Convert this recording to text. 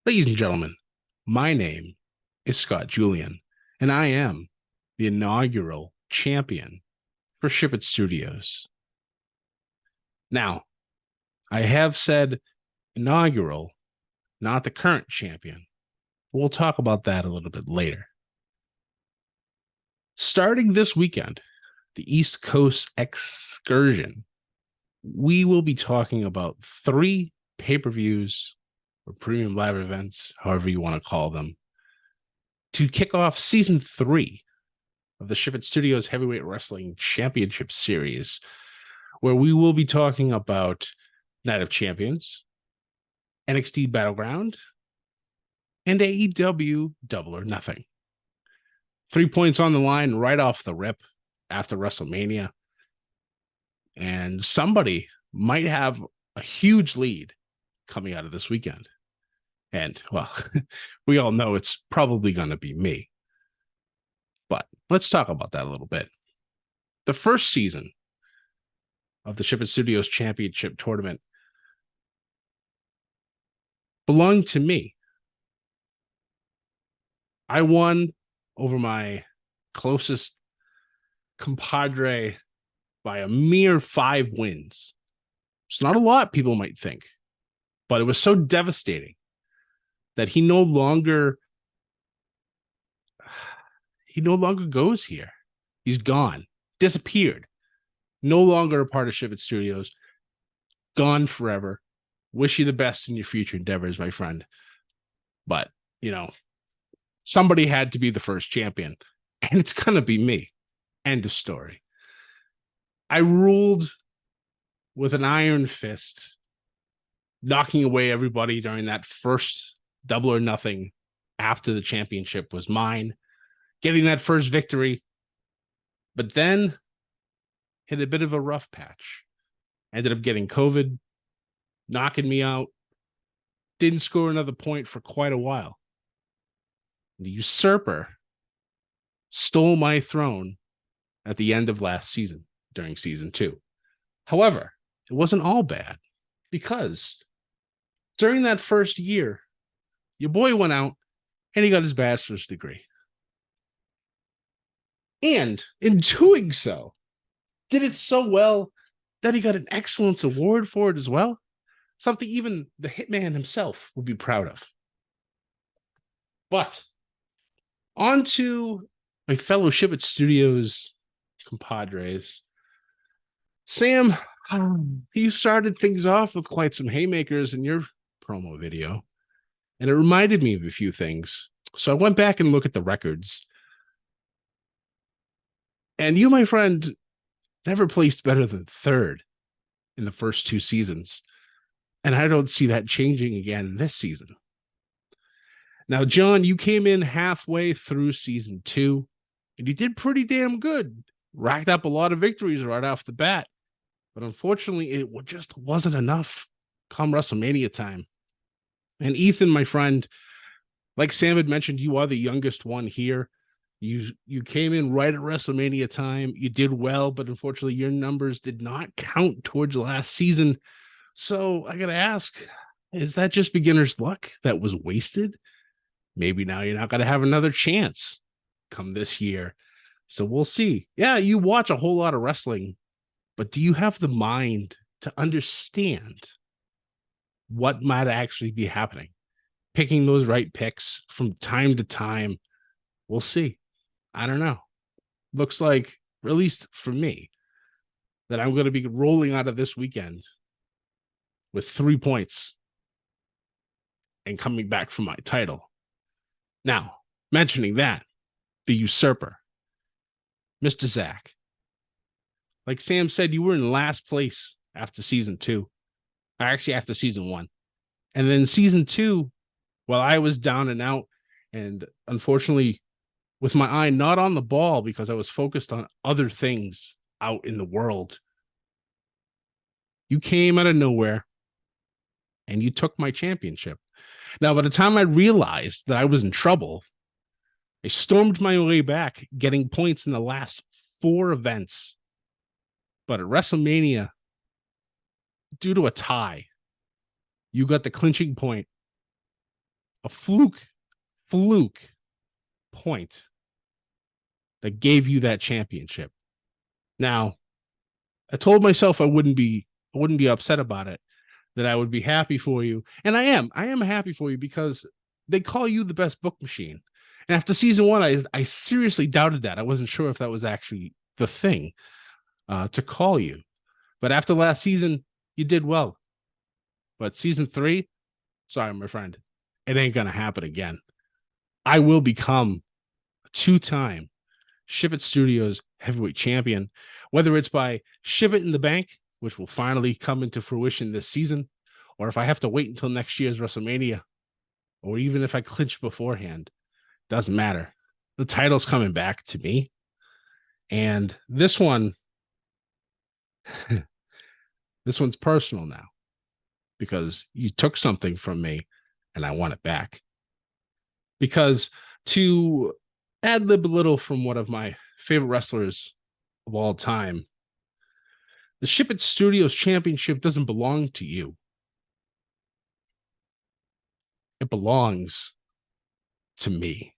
Ladies and gentlemen, my name is Scott Julian, and I am the inaugural champion for Ship It Studios. Now, I have said inaugural, not the current champion. We'll talk about that a little bit later. Starting this weekend, the East Coast excursion, we will be talking about three pay per views or premium live events, however you want to call them, to kick off season three of the Ship It Studios Heavyweight Wrestling Championship Series, where we will be talking about Night of Champions, NXT Battleground, and AEW Double or Nothing. 3 points on the line right off the rip after WrestleMania. And somebody might have a huge lead coming out of this weekend. And, well, we all know it's probably going to be me. But let's talk about that a little bit. The first season of the Ship It Studios Championship Tournament belonged to me. I won over my closest compadre by a mere 5 wins. It's not a lot, people might think, but it was so devastating that he no longer goes here. He's gone, disappeared, no longer a part of Ship It Studios, gone forever. Wish you the best in your future endeavors, my friend. But, somebody had to be the first champion, and it's going to be me. End of story. I ruled with an iron fist, knocking away everybody during that first Double or Nothing after the championship was mine, getting that first victory, but then hit a bit of a rough patch. Ended up getting COVID, knocking me out, didn't score another point for quite a while. The usurper stole my throne at the end of last season during season 2. However, it wasn't all bad because during that first year, your boy went out and he got his bachelor's degree. And in doing so, did it so well that he got an excellence award for it as well. Something even the hitman himself would be proud of. But on to my fellow Ship It Studios compadres. Sam, you started things off with quite some haymakers in your promo video, and it reminded me of a few things. So I went back and looked at the records. And you, my friend, never placed better than third in the first 2 seasons. And I don't see that changing again this season. Now, John, you came in halfway through season 2, and you did pretty damn good. Racked up a lot of victories right off the bat. But unfortunately, it just wasn't enough come WrestleMania time. And Ethan, my friend, like Sam had mentioned, you are the youngest one here. You came in right at WrestleMania time. You did well, but unfortunately, your numbers did not count towards last season. So I got to ask, is that just beginner's luck that was wasted? Maybe now you're not going to have another chance come this year. So we'll see. Yeah, you watch a whole lot of wrestling, but do you have the mind to understand what might actually be happening? Picking those right picks from time to time. We'll see. I don't know. Looks like, at least for me, that I'm going to be rolling out of this weekend with 3 points and coming back for my title. Now, mentioning that, the usurper, Mr. Zach. Like Sam said, you were in last place after season 2. Actually, after season 1. And then season 2, while I was down and out, and unfortunately, with my eye not on the ball because I was focused on other things out in the world, you came out of nowhere and you took my championship. Now, by the time I realized that I was in trouble, I stormed my way back, getting points in the last 4 events. But at WrestleMania, due to a tie, you got the clinching point a fluke point that gave you that championship. Now, I told myself I wouldn't be upset about it, that I would be happy for you. And I am. I am happy for you because they call you the best book machine. And after season one, I seriously doubted that. I wasn't sure if that was actually the thing to call you. But after last season, you did well. But season three, sorry, my friend, it ain't going to happen again. I will become a two-time Ship It Studios heavyweight champion, whether it's by Ship It in the Bank, which will finally come into fruition this season, or if I have to wait until next year's WrestleMania, or even if I clinch beforehand, doesn't matter. The title's coming back to me. And this one, this one's personal now because you took something from me and I want it back. Because to ad lib a little from one of my favorite wrestlers of all time, the Ship It Studios Championship doesn't belong to you. It belongs to me.